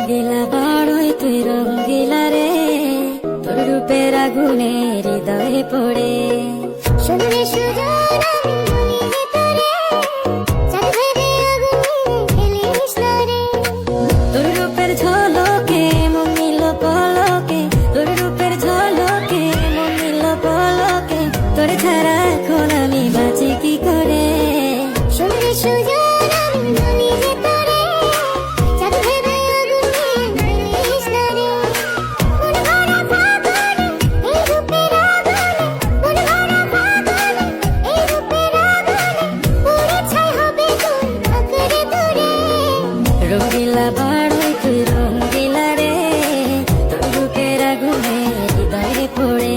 রঙ্গিলা বড়ই তুই রঙ্গিলা রে, তোর রূপের আগুনে হৃদয়ে পড়ে। শুনলে সুজন আমি বলি যে তোরে, চাঁদ ভেবে আগুনে খেলিস না রে। তোর রূপের ঝলকে মন নিল পলকে, তোর রূপের ঝলকে মন নিল পলকে, তোর ছাড়া এখন আমি বাঁচি কি করে। শুনলে সুজন আমি বলি যে তোরে, চাঁদ ভেবে আগুনে খেলিস না রে। মন ভরা ফাগুনে এই রূপের আগুনে, মন ভরা ফাগুনে এই রূপের আগুনে, পুরে ছাই হবে তোর আঁকড়ে ধরে। রঙ্গিলা বড়ই তুই রঙ্গিলা রে, তোর রূপের আগুনে হৃদয়ে পড়ে।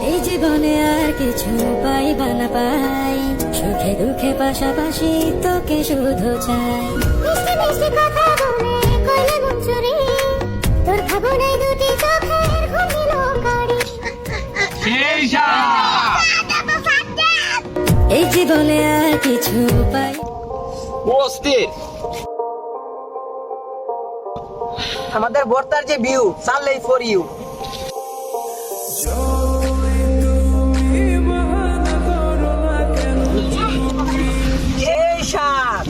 এই জীবনে আর কিছু পাইবা না পাই, সুখে দুঃখে পাশাপাশি তোকে শুধু চাই। মিষ্টি মিষ্টি কথা বলে কইলে মন চুরি, তোর ভাবনায় দুটি চোখের ঘুমিল কারি। এই জীবনে আর কিছু পাই। অস্থির আমাদের বর্তার যে ভিউ সানলাই ফর ইউ। এই শাক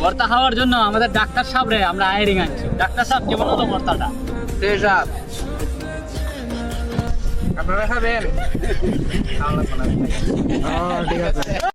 ভর্তা খাওয়ার জন্য আমাদের ডাক্তার সাহেব রে আমরা আইরিং আনছি। ডাক্তার সাহেব কেমন হলো ভর্তাটা? সেই শাক আপনারা খাবেন? ঠিক আছে।